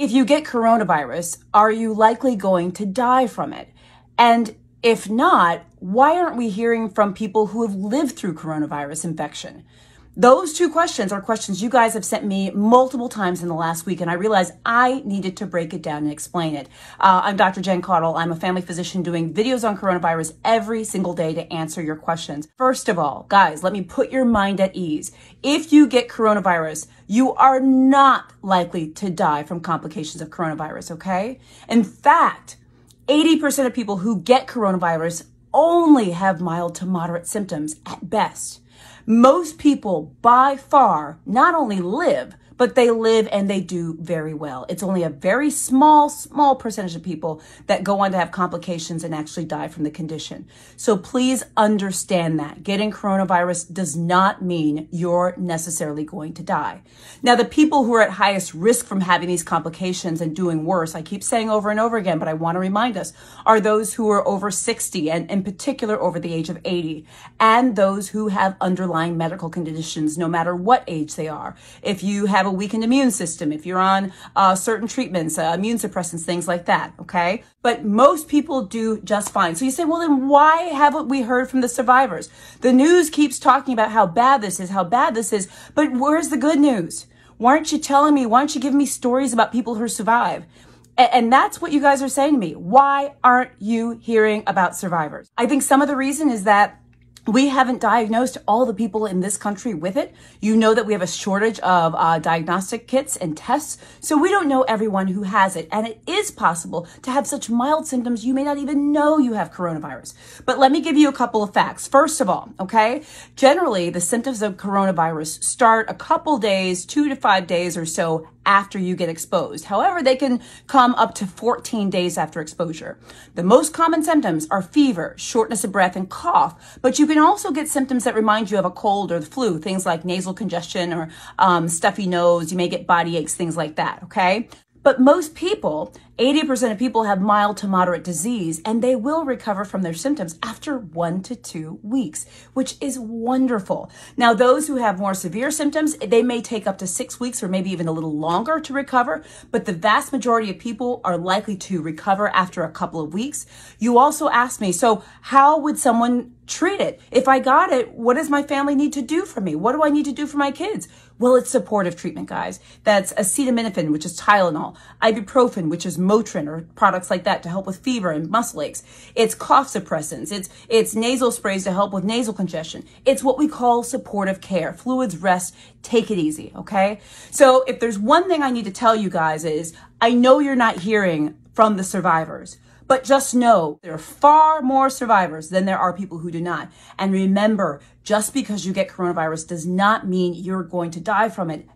If you get coronavirus, are you likely going to die from it? And if not, why aren't we hearing from people who have lived through coronavirus infection? Those two questions are questions you guys have sent me multiple times in the last week, and I realized I needed to break it down and explain it. I'm Dr. Jen Caudle. I'm a family physician doing videos on coronavirus every single day to answer your questions. First of all, guys, let me put your mind at ease. If you get coronavirus, you are not likely to die from complications of coronavirus, okay? In fact, 80% of people who get coronavirus only have mild to moderate symptoms at best. Most people by far not only live, but they live and they do very well. It's only a very small percentage of people that go on to have complications and actually die from the condition. So please understand that getting coronavirus does not mean you're necessarily going to die. Now, the people who are at highest risk from having these complications and doing worse, I keep saying over and over again, but I want to remind us, are those who are over 60 and in particular over the age of 80, and those who have underlying medical conditions, no matter what age they are. If you have a weakened immune system, if you're on certain treatments, immune suppressants, things like that, okay? But most people do just fine. So you say, well, then why haven't we heard from the survivors? The news keeps talking about how bad this is, but where's the good news? Why aren't you telling me? Why aren't you giving me stories about people who survive? And that's what you guys are saying to me. Why aren't you hearing about survivors? I think some of the reason is that we haven't diagnosed all the people in this country with it. You know that we have a shortage of diagnostic kits and tests, so we don't know everyone who has it. And it is possible to have such mild symptoms you may not even know you have coronavirus. But let me give you a couple of facts. First of all, okay, generally the symptoms of coronavirus start a couple days, 2 to 5 days or so after you get exposed. However, they can come up to 14 days after exposure. The most common symptoms are fever, shortness of breath, and cough, but you can also get symptoms that remind you of a cold or the flu, things like nasal congestion or stuffy nose. You may get body aches, things like that, okay? But most people, 80% of people have mild to moderate disease, and they will recover from their symptoms after 1 to 2 weeks, which is wonderful. Now, those who have more severe symptoms, they may take up to 6 weeks or maybe even a little longer to recover, but the vast majority of people are likely to recover after a couple of weeks. You also asked me, so how would someone treat it? If I got it, what does my family need to do for me? What do I need to do for my kids? Well, it's supportive treatment, guys. That's acetaminophen, which is Tylenol, ibuprofen, which is Motrin, or products like that to help with fever and muscle aches. It's cough suppressants. It's nasal sprays to help with nasal congestion. It's what we call supportive care. Fluids, rest, take it easy, okay? So if there's one thing I need to tell you guys is, I know you're not hearing from the survivors, but just know there are far more survivors than there are people who do not. And remember, just because you get coronavirus does not mean you're going to die from it.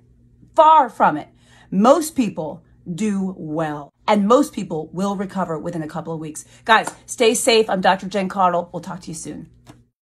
Far from it. Most people do well, and most people will recover within a couple of weeks. Guys, stay safe. I'm Dr. Jen Caudle. We'll talk to you soon.